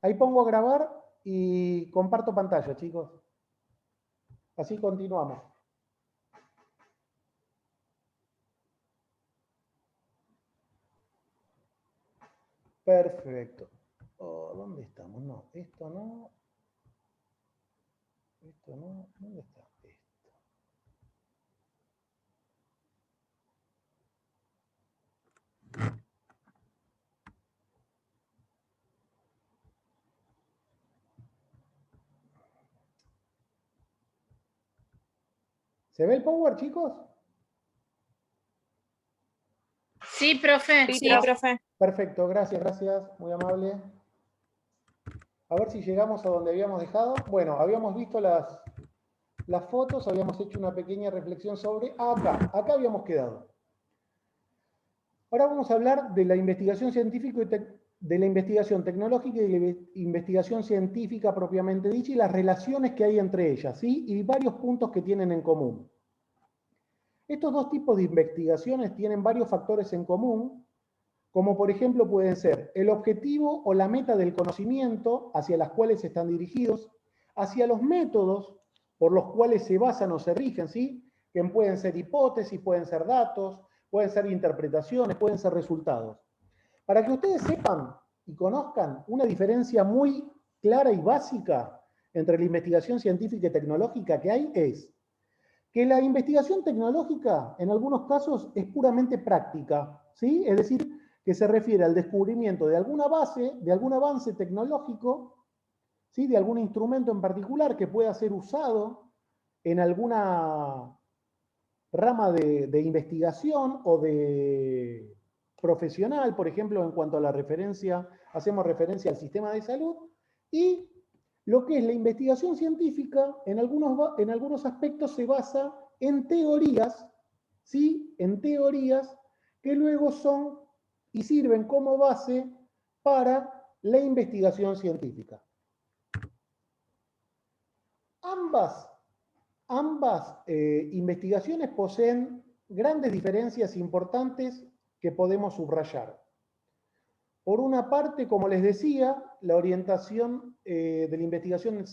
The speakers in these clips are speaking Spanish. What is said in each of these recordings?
Ahí pongo a grabar y comparto pantalla, chicos. Así continuamos. Perfecto. Oh, ¿dónde estamos? No, esto no. Esto no. ¿Dónde está? Esto. ¿Se ve el Power, chicos? Sí, profe. Sí, profe. Perfecto, gracias, gracias. Muy amable. A ver si llegamos a donde habíamos dejado. Bueno, habíamos visto las fotos, habíamos hecho una pequeña reflexión sobre acá habíamos quedado. Ahora vamos a hablar de la investigación científica y de la investigación tecnológica y de la investigación científica propiamente dicha y las relaciones que hay entre ellas, ¿sí? Y varios puntos que tienen en común. Estos dos tipos de investigaciones tienen varios factores en común, como por ejemplo pueden ser el objetivo o la meta del conocimiento hacia las cuales están dirigidos, hacia los métodos por los cuales se basan o se rigen, ¿sí? Que pueden ser hipótesis, pueden ser datos, pueden ser interpretaciones, pueden ser resultados. Para que ustedes sepan y conozcan una diferencia muy clara y básica entre la investigación científica y tecnológica que hay es que la investigación tecnológica en algunos casos es puramente práctica, ¿sí? Es decir, que se refiere al descubrimiento de alguna base, de algún avance tecnológico, ¿sí? De algún instrumento en particular que pueda ser usado en alguna rama de investigación o de profesional, por ejemplo, en cuanto a la referencia, hacemos referencia al sistema de salud, y lo que es la investigación científica, en algunos aspectos se basa en teorías, ¿sí? En teorías que luego son y sirven como base para la investigación científica. Ambas investigaciones poseen grandes diferencias importantes que podemos subrayar. Por una parte, como les decía, la orientación de la investigación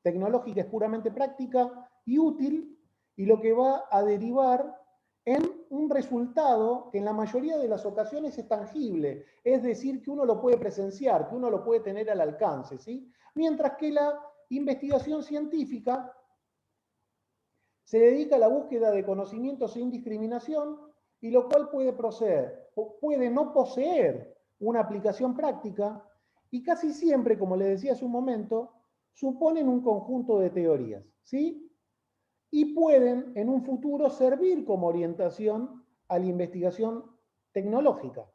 tecnológica es puramente práctica y útil, y lo que va a derivar en un resultado que en la mayoría de las ocasiones es tangible, es decir, que uno lo puede presenciar, que uno lo puede tener al alcance, ¿sí? Mientras que la investigación científica se dedica a la búsqueda de conocimientos sin discriminación, y lo cual puede no poseer una aplicación práctica, y casi siempre, como les decía hace un momento, suponen un conjunto de teorías, ¿sí? Y pueden en un futuro servir como orientación a la investigación tecnológica.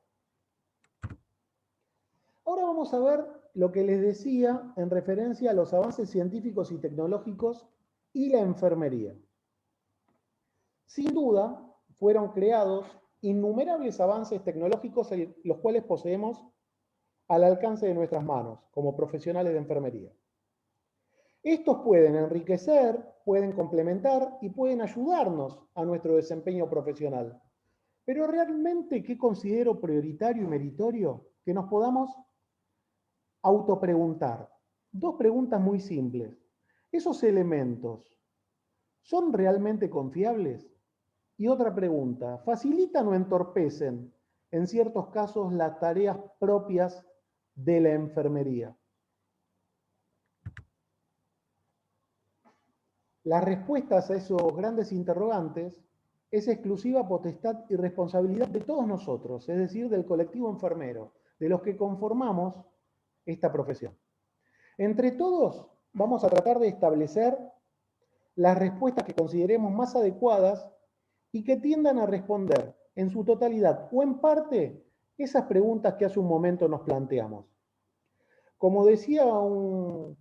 Ahora vamos a ver lo que les decía en referencia a los avances científicos y tecnológicos y la enfermería. Sin duda, fueron creados innumerables avances tecnológicos los cuales poseemos al alcance de nuestras manos como profesionales de enfermería. Estos pueden enriquecer, pueden complementar y pueden ayudarnos a nuestro desempeño profesional. Pero realmente, ¿qué considero prioritario y meritorio? Que nos podamos autopreguntar. Dos preguntas muy simples. ¿Esos elementos son realmente confiables? Y otra pregunta, ¿facilitan o entorpecen en ciertos casos las tareas propias de la enfermería? Las respuestas a esos grandes interrogantes es exclusiva potestad y responsabilidad de todos nosotros, es decir, del colectivo enfermero, de los que conformamos esta profesión. Entre todos vamos a tratar de establecer las respuestas que consideremos más adecuadas y que tiendan a responder en su totalidad o en parte esas preguntas que hace un momento nos planteamos. Como decía un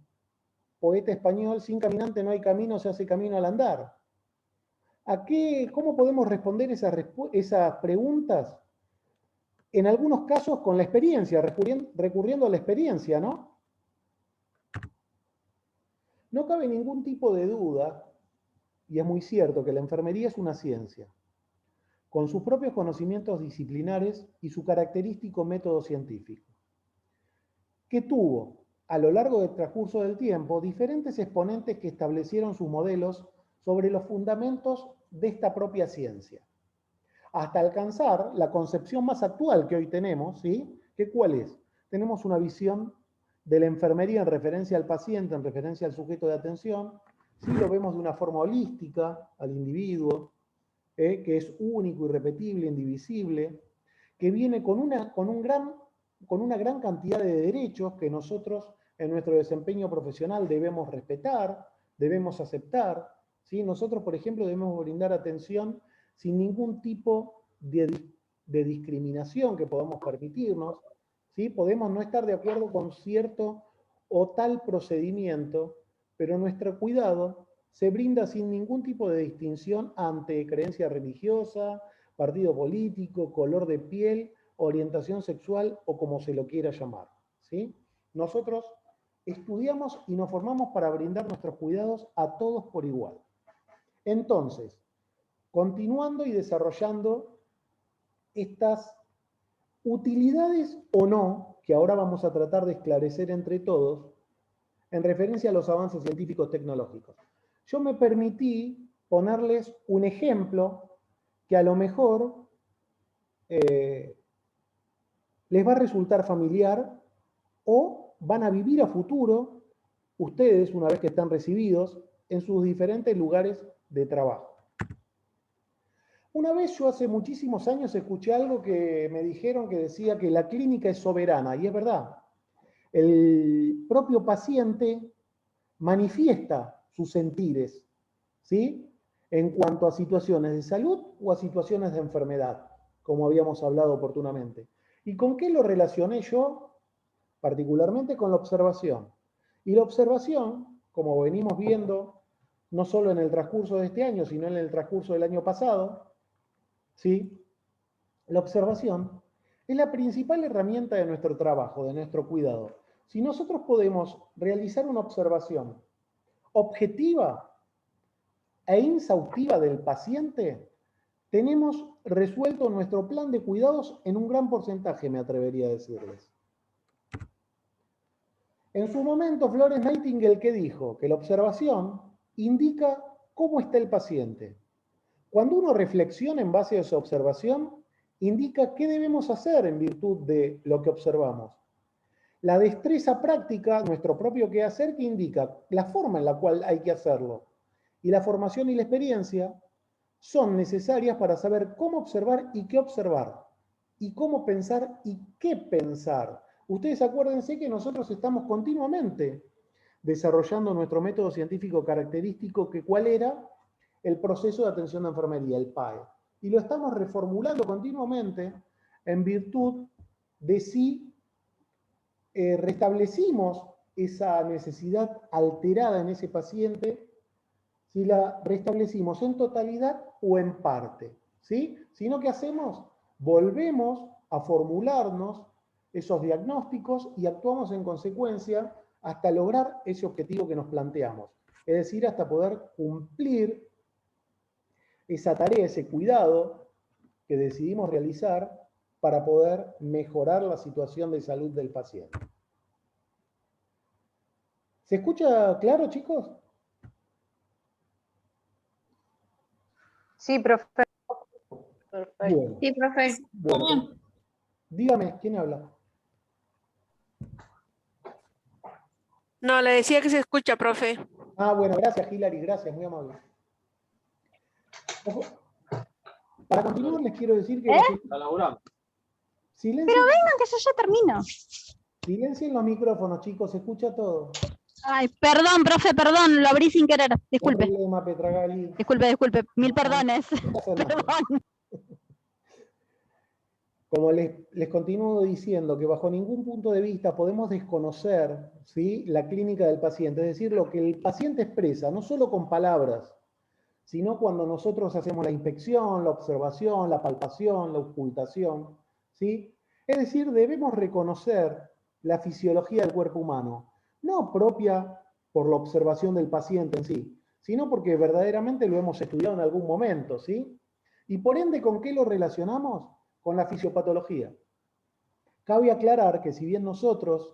poeta español, sin caminante no hay camino, se hace camino al andar. ¿Cómo podemos responder esas preguntas? En algunos casos con la experiencia, recurriendo a la experiencia, ¿no? No cabe ningún tipo de duda, y es muy cierto, que la enfermería es una ciencia, con sus propios conocimientos disciplinares y su característico método científico. que tuvo a lo largo del transcurso del tiempo diferentes exponentes que establecieron sus modelos sobre los fundamentos de esta propia ciencia, hasta alcanzar la concepción más actual que hoy tenemos, ¿sí? ¿Que cuál es? Tenemos una visión de la enfermería en referencia al paciente, en referencia al sujeto de atención, ¿sí? Lo vemos de una forma holística al individuo, que es único, irrepetible, indivisible, que viene con una gran cantidad de derechos que nosotros en nuestro desempeño profesional debemos respetar, debemos aceptar, ¿sí? Nosotros, por ejemplo, debemos brindar atención sin ningún tipo de discriminación que podamos permitirnos, ¿sí? Podemos no estar de acuerdo con cierto o tal procedimiento, pero nuestro cuidado se brinda sin ningún tipo de distinción ante creencia religiosa, partido político, color de piel, orientación sexual o como se lo quiera llamar, ¿sí? Nosotros estudiamos y nos formamos para brindar nuestros cuidados a todos por igual. Entonces, continuando y desarrollando estas utilidades o no, que ahora vamos a tratar de esclarecer entre todos, en referencia a los avances científicos tecnológicos. Yo me permití ponerles un ejemplo que a lo mejor les va a resultar familiar o van a vivir a futuro ustedes, una vez que están recibidos, en sus diferentes lugares de trabajo. Una vez yo hace muchísimos años escuché algo que me dijeron que decía que la clínica es soberana, y es verdad. El propio paciente manifiesta sus sentires, ¿sí? En cuanto a situaciones de salud o a situaciones de enfermedad, como habíamos hablado oportunamente. ¿Y con qué lo relacioné yo? Particularmente con la observación. Y la observación, como venimos viendo, no solo en el transcurso de este año, sino en el transcurso del año pasado, ¿sí? La observación es la principal herramienta de nuestro trabajo, de nuestro cuidado. Si nosotros podemos realizar una observación objetiva e inexhaustiva del paciente, tenemos resuelto nuestro plan de cuidados en un gran porcentaje, me atrevería a decirles. En su momento, Florence Nightingale, ¿qué dijo? Que la observación indica cómo está el paciente. Cuando uno reflexiona en base a esa observación, indica qué debemos hacer en virtud de lo que observamos. La destreza práctica, nuestro propio quehacer, que indica la forma en la cual hay que hacerlo. Y la formación y la experiencia son necesarias para saber cómo observar y qué observar, y cómo pensar y qué pensar. Ustedes acuérdense que nosotros estamos continuamente desarrollando nuestro método científico característico, que ¿cuál era? El proceso de atención de enfermería, el PAE. Y lo estamos reformulando continuamente en virtud de si restablecimos esa necesidad alterada en ese paciente, si la restablecimos en totalidad o en parte, ¿sí? Sino que hacemos, volvemos a formularnos esos diagnósticos y actuamos en consecuencia hasta lograr ese objetivo que nos planteamos. Es decir, hasta poder cumplir esa tarea, ese cuidado que decidimos realizar para poder mejorar la situación de salud del paciente. ¿Se escucha claro, chicos? Sí, profe. Perfecto. Bueno, Sí, profe. bueno. Dígame, ¿quién habla? No, le decía que se escucha, profe. Ah, bueno, gracias, Hilary, gracias, muy amable. Para continuar, les quiero decir que... Silencien, Pero vengan que yo ya termino. silencien los micrófonos, chicos, se escucha todo. Ay, perdón, profe, perdón, lo abrí sin querer. Disculpe. No hay problema, Petragali. Disculpe, mil perdones. No pasa nada. Perdón. Como les continúo diciendo que bajo ningún punto de vista podemos desconocer, ¿sí?, la clínica del paciente, es decir, lo que el paciente expresa, no solo con palabras, sino cuando nosotros hacemos la inspección, la observación, la palpación, la ocultación, ¿sí? Es decir, debemos reconocer la fisiología del cuerpo humano, no propia por la observación del paciente en sí, sino porque verdaderamente lo hemos estudiado en algún momento, ¿sí? Y por ende, ¿con qué lo relacionamos? Con la fisiopatología. Cabe aclarar que si bien nosotros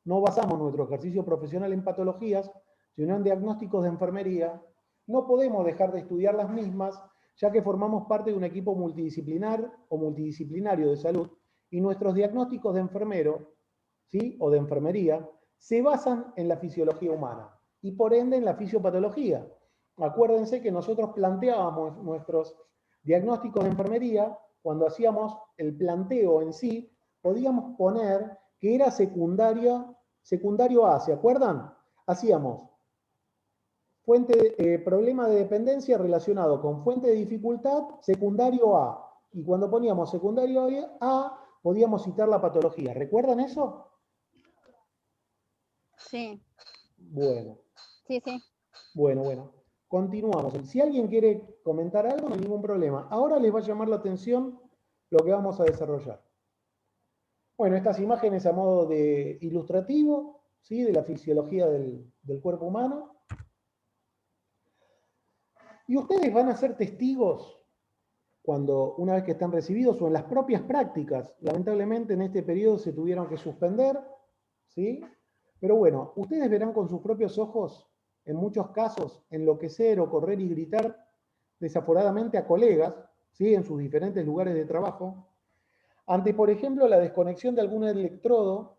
no basamos nuestro ejercicio profesional en patologías, sino en diagnósticos de enfermería, no podemos dejar de estudiar las mismas, ya que formamos parte de un equipo multidisciplinar o multidisciplinario de salud, y nuestros diagnósticos de enfermero, ¿sí?, o de enfermería, se basan en la fisiología humana, y por ende en la fisiopatología. Acuérdense que nosotros planteábamos nuestros diagnósticos de enfermería, cuando hacíamos el planteo en sí, podíamos poner que era secundario A, ¿se acuerdan? Hacíamos problema de dependencia relacionado con fuente de dificultad, secundario A. Y cuando poníamos secundario A, podíamos citar la patología. ¿Recuerdan eso? Sí, Bueno, sí, sí. bueno. Continuamos. Si alguien quiere comentar algo, no hay ningún problema. Ahora les va a llamar la atención lo que vamos a desarrollar. Bueno, estas imágenes a modo de ilustrativo, ¿sí?, de la fisiología del cuerpo humano. Y ustedes van a ser testigos cuando, una vez que están recibidos o en las propias prácticas, lamentablemente en este periodo se tuvieron que suspender, ¿sí? Pero bueno, ustedes verán con sus propios ojos, en muchos casos, enloquecer o correr y gritar desaforadamente a colegas, ¿sí?, en sus diferentes lugares de trabajo, ante, por ejemplo, la desconexión de algún electrodo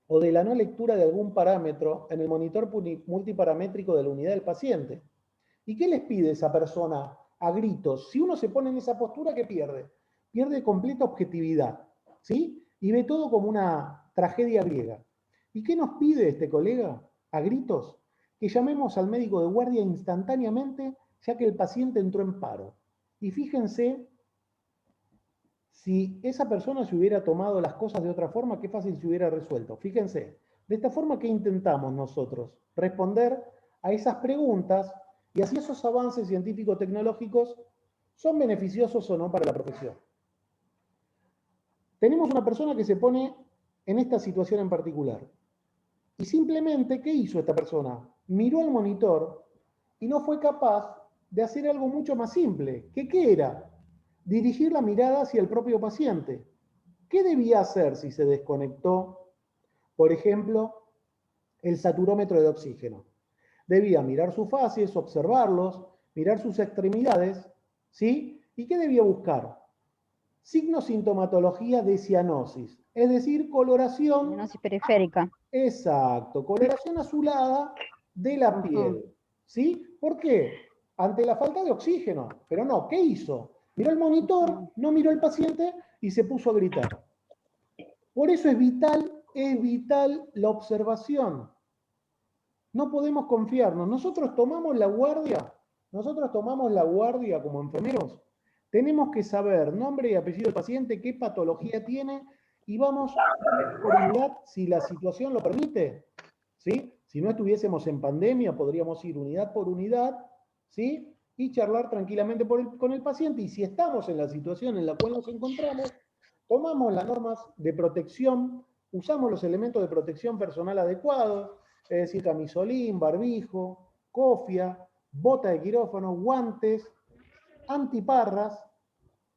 o de la no lectura de algún parámetro en el monitor multiparamétrico de la unidad del paciente. ¿Y qué les pide esa persona a gritos? Si uno se pone en esa postura, ¿qué pierde? Pierde completa objetividad, ¿sí? Y ve todo como una tragedia griega. ¿Y qué nos pide este colega a gritos? Que llamemos al médico de guardia instantáneamente, ya que el paciente entró en paro. Y fíjense, si esa persona se hubiera tomado las cosas de otra forma, qué fácil se hubiera resuelto. Fíjense, de esta forma que intentamos nosotros responder a esas preguntas y así esos avances científico-tecnológicos son beneficiosos o no para la profesión. Tenemos una persona que se pone en esta situación en particular. Y simplemente, ¿qué hizo esta persona? Miró al monitor y no fue capaz de hacer algo mucho más simple. ¿Qué era? Dirigir la mirada hacia el propio paciente. ¿Qué debía hacer si se desconectó, por ejemplo, el saturómetro de oxígeno? Debía mirar sus facies, observarlos, mirar sus extremidades, ¿sí? ¿Y qué debía buscar? Signo-sintomatología de cianosis, es decir, coloración. Cianosis periférica. Exacto, coloración azulada de la piel, ¿sí? ¿Por qué? Ante la falta de oxígeno. Pero no, ¿qué hizo? Miró el monitor, no miró al paciente y se puso a gritar. Por eso es vital la observación. No podemos confiarnos. Nosotros tomamos la guardia como enfermeros. Tenemos que saber nombre y apellido del paciente, qué patología tiene, y vamos por unidad si la situación lo permite, ¿sí? Si no estuviésemos en pandemia, podríamos ir unidad por unidad, ¿sí?, y charlar tranquilamente con el paciente. Y si estamos en la situación en la cual nos encontramos, tomamos las normas de protección, usamos los elementos de protección personal adecuados, es decir, camisolín, barbijo, cofia, bota de quirófano, guantes, antiparras,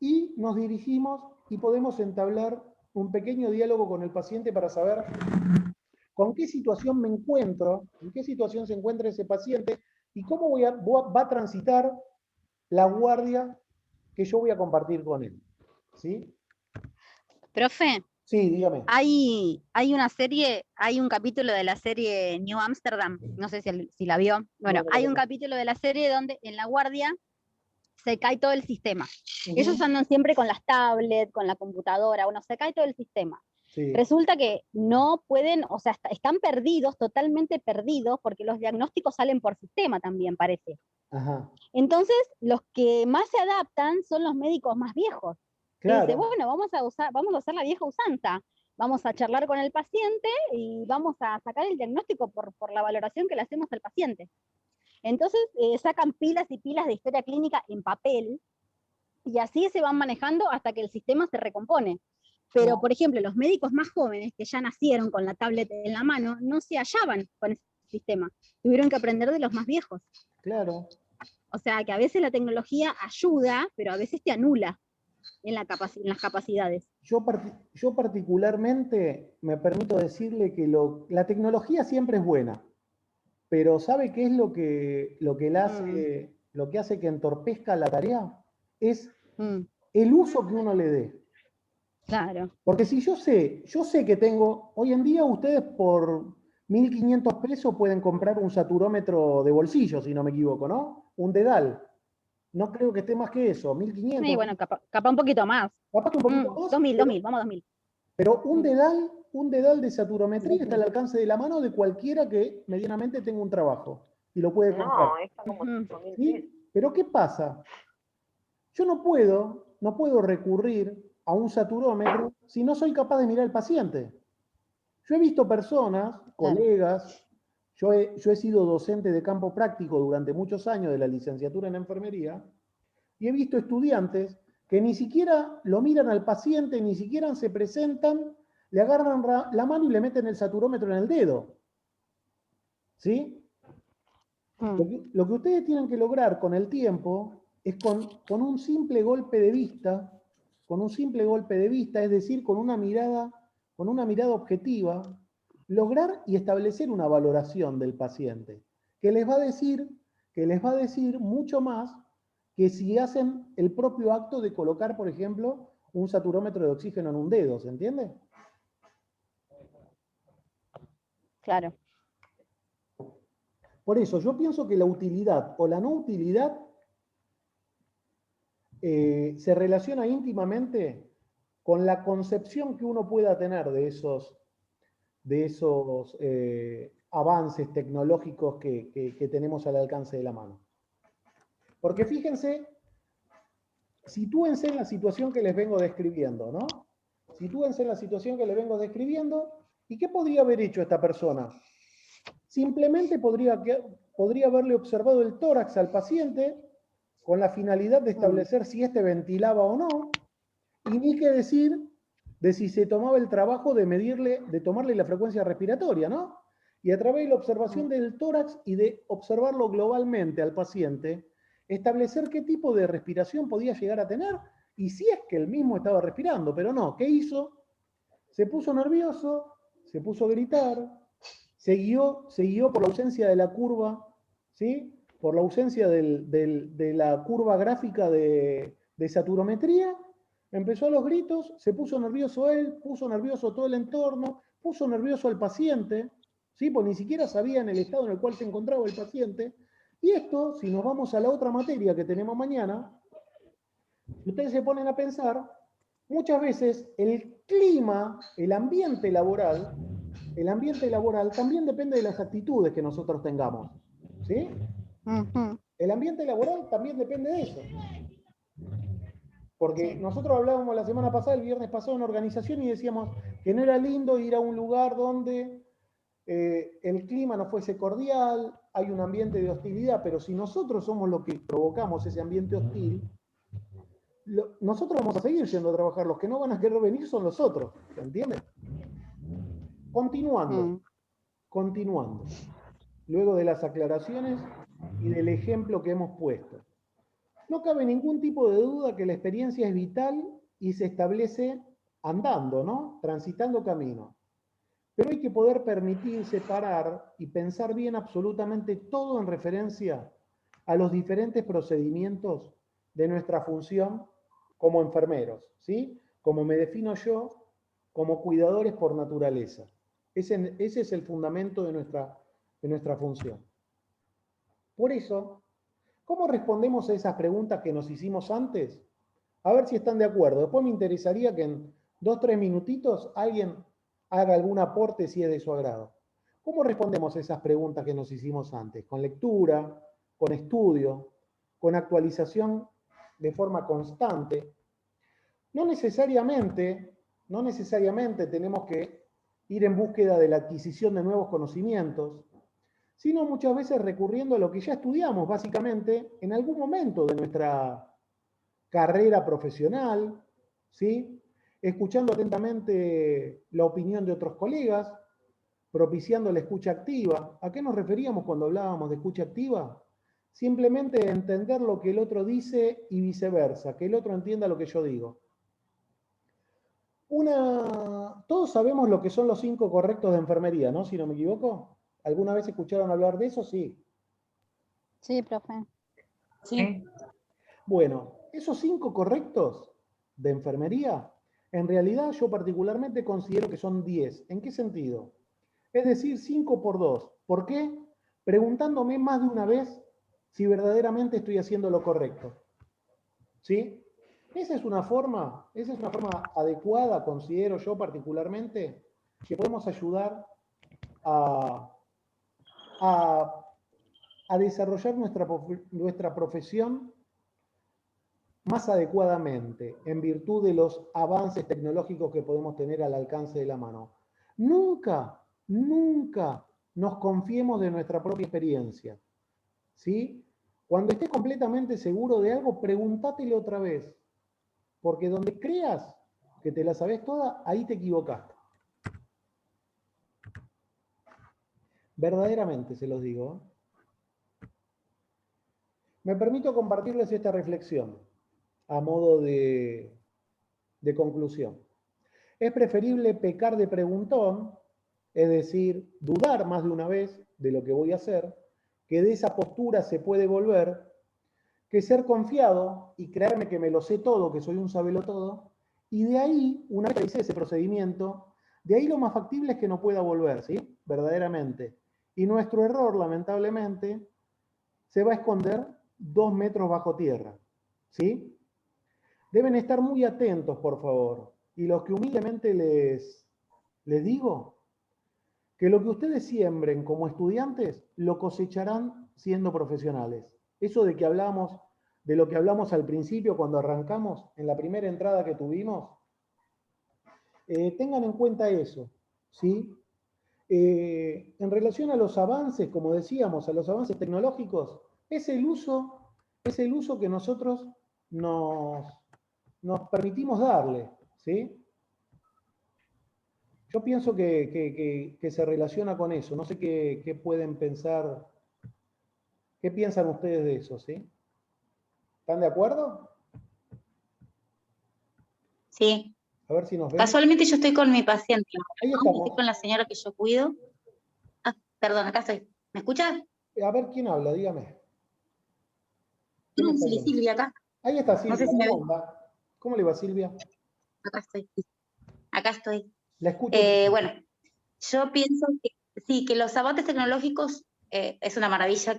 y nos dirigimos y podemos entablar un pequeño diálogo con el paciente para saber con qué situación me encuentro, en qué situación se encuentra ese paciente y cómo va a transitar la guardia que yo voy a compartir con él. ¿Sí? Profe, Sí, dígame. hay una serie, hay un capítulo de la serie New Amsterdam, no sé si la vio. Bueno, No, hay un capítulo de la serie donde en la guardia se cae todo el sistema. Ellos andan siempre con las tablets, con la computadora, bueno, se cae todo el sistema. Sí. Resulta que no pueden, o sea, están perdidos, totalmente perdidos, porque los diagnósticos salen por sistema también, parece. Ajá. Entonces, los que más se adaptan son los médicos más viejos. Claro. Dice, bueno, vamos a usar la vieja usanza, vamos a charlar con el paciente y vamos a sacar el diagnóstico por la valoración que le hacemos al paciente. Entonces, sacan pilas y pilas de historia clínica en papel, y así se van manejando hasta que el sistema se recompone. Pero, por ejemplo, los médicos más jóvenes, que ya nacieron con la tablet en la mano, no se hallaban con ese sistema. Tuvieron que aprender de los más viejos. Claro. O sea, que a veces la tecnología ayuda, pero a veces te anula. en las capacidades. Yo particularmente me permito decirle que la tecnología siempre es buena, pero ¿sabe qué es lo que hace que entorpezca la tarea? Es el uso que uno le dé. Claro. Porque si yo sé que tengo, hoy en día ustedes por 1.500 pesos pueden comprar un saturómetro de bolsillo, si no me equivoco, ¿no? Un dedal. No creo que esté más que eso, 1.500. Sí, bueno, capaz un poquito más. Capaz que un poquito más. 2.000, vamos 2.000. Pero un dedal de saturometría está al alcance de la mano de cualquiera que medianamente tenga un trabajo y lo puede comprar. No, está como 5.000 ¿Sí? pesos. Pero ¿qué pasa? Yo no puedo recurrir a un saturómetro si no soy capaz de mirar al paciente. Yo he visto personas, colegas, yo he sido docente de campo práctico durante muchos años de la licenciatura en enfermería, y he visto estudiantes que ni siquiera lo miran al paciente, ni siquiera se presentan, le agarran la mano y le meten el saturómetro en el dedo. ¿Sí? Lo que ustedes tienen que lograr con el tiempo es con un simple golpe de vista, es decir, con una mirada objetiva, lograr y establecer una valoración del paciente, que les va a decir mucho más que si hacen el propio acto de colocar, por ejemplo, un saturómetro de oxígeno en un dedo, ¿se entiende? Claro. Por eso, yo pienso que la utilidad o la no utilidad se relaciona íntimamente con la concepción que uno pueda tener de esos avances tecnológicos que tenemos al alcance de la mano. Porque fíjense, sitúense en la situación que les vengo describiendo, ¿no? Sitúense en la situación que les vengo describiendo, ¿y qué podría haber hecho esta persona? Simplemente podría haberle observado el tórax al paciente con la finalidad de establecer si éste ventilaba o no, y ni qué decir de si se tomaba el trabajo de tomarle la frecuencia respiratoria, ¿no? Y a través de la observación del tórax y de observarlo globalmente al paciente, establecer qué tipo de respiración podía llegar a tener y si es que él mismo estaba respirando, pero no, ¿qué hizo? Se puso nervioso, se puso a gritar, se guió por la ausencia de la curva, ¿sí? Por la ausencia de la curva gráfica de saturometría, empezó a los gritos, se puso nervioso él, puso nervioso todo el entorno, puso nervioso al paciente, ¿sí? Pues ni siquiera sabía en el estado en el cual se encontraba el paciente. Y esto, si nos vamos a la otra materia que tenemos mañana, si ustedes se ponen a pensar, muchas veces el clima, el ambiente laboral también depende de las actitudes que nosotros tengamos. ¿Sí? El ambiente laboral también depende de eso. Porque nosotros hablábamos la semana pasada, el viernes pasado, en organización y decíamos que no era lindo ir a un lugar donde el clima no fuese cordial, hay un ambiente de hostilidad, pero si nosotros somos los que provocamos ese ambiente hostil, nosotros vamos a seguir yendo a trabajar, los que no van a querer venir son los otros, ¿se entiende? Continuando, luego de las aclaraciones y del ejemplo que hemos puesto. No cabe ningún tipo de duda que la experiencia es vital y se establece andando, ¿no? Transitando camino. Pero hay que poder permitirse parar y pensar bien absolutamente todo en referencia a los diferentes procedimientos de nuestra función como enfermeros, ¿sí? Como me defino yo, como cuidadores por naturaleza. Ese es el fundamento de nuestra función. Por eso, ¿cómo respondemos a esas preguntas que nos hicimos antes? A ver si están de acuerdo. Después me interesaría que en 2-3 minutitos alguien haga algún aporte si es de su agrado. ¿Cómo respondemos a esas preguntas que nos hicimos antes? ¿Con lectura, con estudio, con actualización de forma constante? No necesariamente tenemos que ir en búsqueda de la adquisición de nuevos conocimientos, sino muchas veces recurriendo a lo que ya estudiamos, básicamente, en algún momento de nuestra carrera profesional, ¿sí? Escuchando atentamente la opinión de otros colegas, propiciando la escucha activa. ¿A qué nos referíamos cuando hablábamos de escucha activa? simplemente entender lo que el otro dice y viceversa, que el otro entienda lo que yo digo. Todos sabemos lo que son los 5 correctos de enfermería, ¿no? Si no me equivoco. ¿Alguna vez escucharon hablar de eso? Sí. Sí, profe. Sí. Bueno, esos 5 correctos de enfermería, en realidad yo particularmente considero que son 10. ¿En qué sentido? Es decir, 5 por 2. ¿Por qué? Preguntándome más de una vez si verdaderamente estoy haciendo lo correcto. ¿Sí? Esa es una forma adecuada, considero yo particularmente, que podemos ayudar a, a desarrollar nuestra profesión más adecuadamente, en virtud de los avances tecnológicos que podemos tener al alcance de la mano. Nunca, nunca nos confiemos de nuestra propia experiencia. ¿Sí? Cuando estés completamente seguro de algo, pregúntatelo otra vez. Porque donde creas que te la sabes toda, ahí te equivocaste. Verdaderamente se los digo. Me permito compartirles esta reflexión a modo de conclusión. Es preferible pecar de preguntón, es decir, dudar más de una vez de lo que voy a hacer, que de esa postura se puede volver, que ser confiado y creerme que me lo sé todo, que soy un sabelotodo, y de ahí, una vez que hice ese procedimiento, de ahí lo más factible es que no pueda volver, ¿sí? Verdaderamente. Y nuestro error, lamentablemente, se va a esconder 2 metros bajo tierra, ¿sí? Deben estar muy atentos, por favor. Y lo que humildemente les digo, que lo que ustedes siembren como estudiantes, lo cosecharán siendo profesionales. Eso de lo que hablamos al principio cuando arrancamos, en la primera entrada que tuvimos, tengan en cuenta eso, ¿sí? En relación a los avances, como decíamos, a los avances tecnológicos, es el uso que nosotros nos permitimos darle, ¿sí? Yo pienso que se relaciona con eso. No sé qué pueden pensar, qué piensan ustedes de eso, ¿sí? ¿Están de acuerdo? Sí. A ver si nos ven. Casualmente yo estoy con mi paciente, Ahí ¿no? estamos. Estoy con la señora que yo cuido. Ah, perdón, acá estoy. ¿Me escuchas? A ver quién habla, dígame. ¿Quién No, está sí, hablando? Silvia, acá. Ahí está No Silvia, sé si me ¿cómo ven. anda? ¿Cómo le va, Silvia? Acá estoy. Acá estoy. La escucho. Bueno, yo pienso que sí, que los avances tecnológicos es una maravilla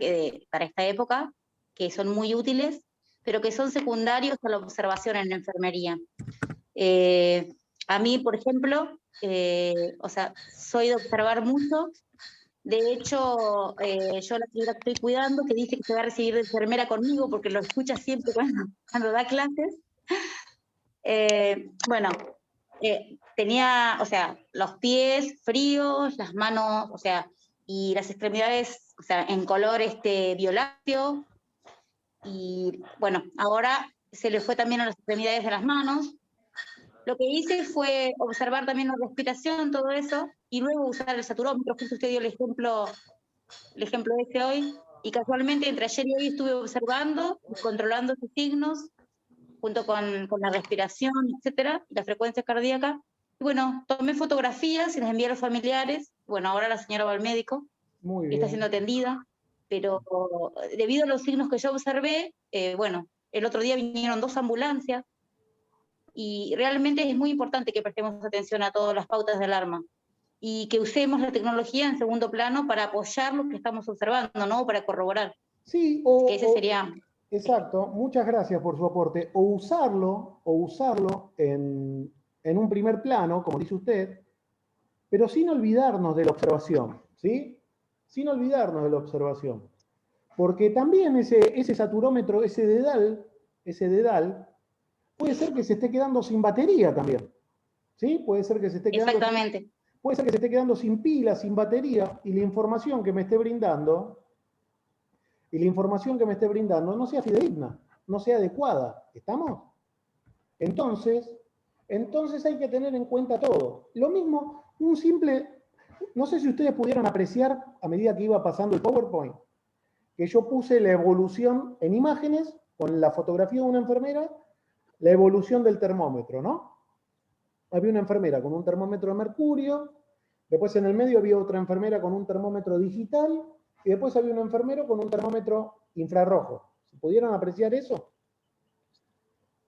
para esta época, que son muy útiles, pero que son secundarios a la observación en la enfermería. A mí, por ejemplo, o sea, soy de observar mucho. De hecho, yo la señora que estoy cuidando, que dice que se va a recibir de enfermera conmigo porque lo escucha siempre cuando da clases, bueno, tenía, o sea, los pies fríos, las manos, o sea, y las extremidades, o sea, en color violáceo, y bueno, ahora se le fue también a las extremidades de las manos. Lo que hice fue observar también la respiración, todo eso, y luego usar el saturómetro. Justo usted dio el ejemplo ese hoy, y casualmente entre ayer y hoy estuve observando y controlando sus signos, junto con la respiración, etcétera, la frecuencia cardíaca. Y bueno, tomé fotografías y las envié a los familiares. Bueno, ahora la señora va al médico Muy y está bien. siendo atendida, pero debido a los signos que yo observé, bueno, el otro día vinieron 2 ambulancias, y realmente es muy importante que prestemos atención a todas las pautas de alarma y que usemos la tecnología en segundo plano para apoyar lo que estamos observando, ¿no? Para corroborar. Sí, Que ese sería... exacto, muchas gracias por su aporte. O usarlo en un primer plano, como dice usted, pero sin olvidarnos de la observación, ¿sí? Sin olvidarnos de la observación. Porque también ese saturómetro, ese dedal, puede ser que se esté quedando sin batería también, ¿sí? Puede ser que se esté quedando Exactamente. puede ser que se esté quedando sin pila, sin batería, y la información que me esté brindando no sea fidedigna, no sea adecuada. ¿Estamos? Entonces hay que tener en cuenta todo. Lo mismo, no sé si ustedes pudieron apreciar a medida que iba pasando el PowerPoint, que yo puse la evolución en imágenes, con la fotografía de una enfermera, la evolución del termómetro, ¿no? Había una enfermera con un termómetro de mercurio, después en el medio había otra enfermera con un termómetro digital, y después había un enfermero con un termómetro infrarrojo. ¿Se pudieron apreciar eso?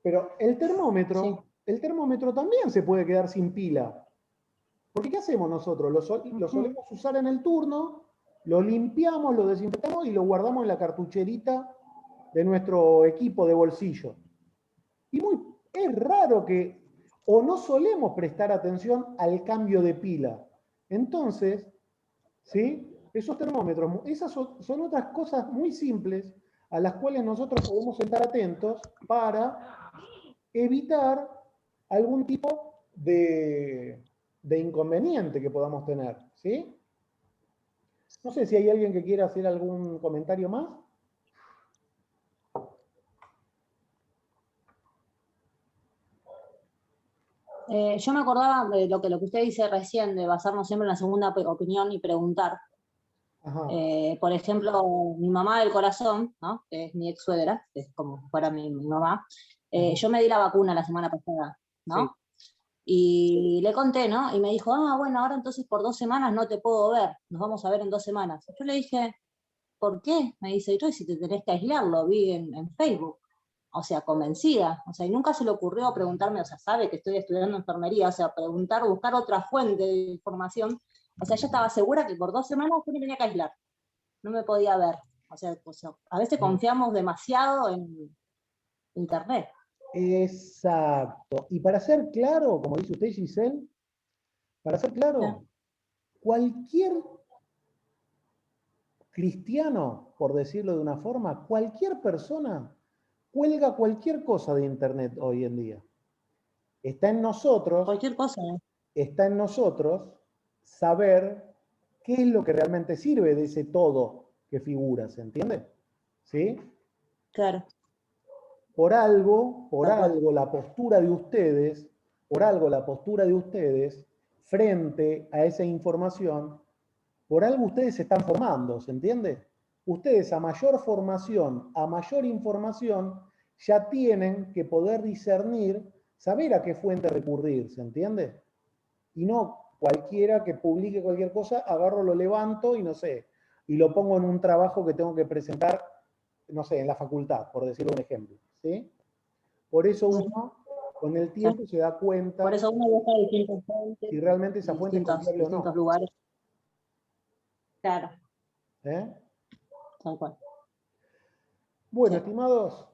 Pero el termómetro también se puede quedar sin pila. Porque ¿qué hacemos nosotros? Lo solemos usar en el turno, lo limpiamos, lo desinfectamos y lo guardamos en la cartucherita de nuestro equipo de bolsillo. Y es raro que, o no solemos prestar atención al cambio de pila. Entonces, ¿sí? Esos termómetros, esas son otras cosas muy simples a las cuales nosotros podemos estar atentos para evitar algún tipo de inconveniente que podamos tener, ¿sí? No sé si hay alguien que quiera hacer algún comentario más. Yo me acordaba de lo que usted dice recién, de basarnos siempre en la segunda opinión y preguntar. Ajá. Por ejemplo, mi mamá del corazón, ¿no? Que es mi ex suegra, que es como fuera mi mamá, yo me di la vacuna la semana pasada, ¿no? Sí. Y le conté, ¿no? Y me dijo, bueno, ahora entonces por 2 semanas no te puedo ver, nos vamos a ver en 2 semanas. Yo le dije, ¿por qué? Me dice, y si te tenés que aislar, lo vi en Facebook. O sea, convencida. O sea, y nunca se le ocurrió preguntarme, o sea, sabe que estoy estudiando enfermería, o sea, preguntar, buscar otra fuente de información. O sea, ella estaba segura que por 2 semanas yo me tenía que aislar. No me podía ver. O sea, a veces confiamos demasiado en Internet. Exacto. Y para ser claro, como dice usted, Giselle, para ser claro, cualquier cristiano, por decirlo de una forma, cualquier persona cuelga cualquier cosa de Internet hoy en día. Está en nosotros, Cualquier cosa, ¿eh? está en nosotros saber qué es lo que realmente sirve de ese todo que figura, ¿se entiende? ¿Sí? Claro. Por algo la postura de ustedes, frente a esa información, por algo ustedes se están formando, ¿se entiende? Ustedes a mayor formación, a mayor información, ya tienen que poder discernir, saber a qué fuente recurrir, ¿se entiende? Y no cualquiera que publique cualquier cosa, agarro, lo levanto y no sé, y lo pongo en un trabajo que tengo que presentar, no sé, en la facultad, por decirlo un ejemplo, ¿sí? Por eso uno, con el tiempo, se da cuenta Por eso uno busca distintas fuentes, si realmente esa fuente es confiable o distintos no. lugares. Claro, ¿Eh? tal cual. Bueno, Sí. estimados,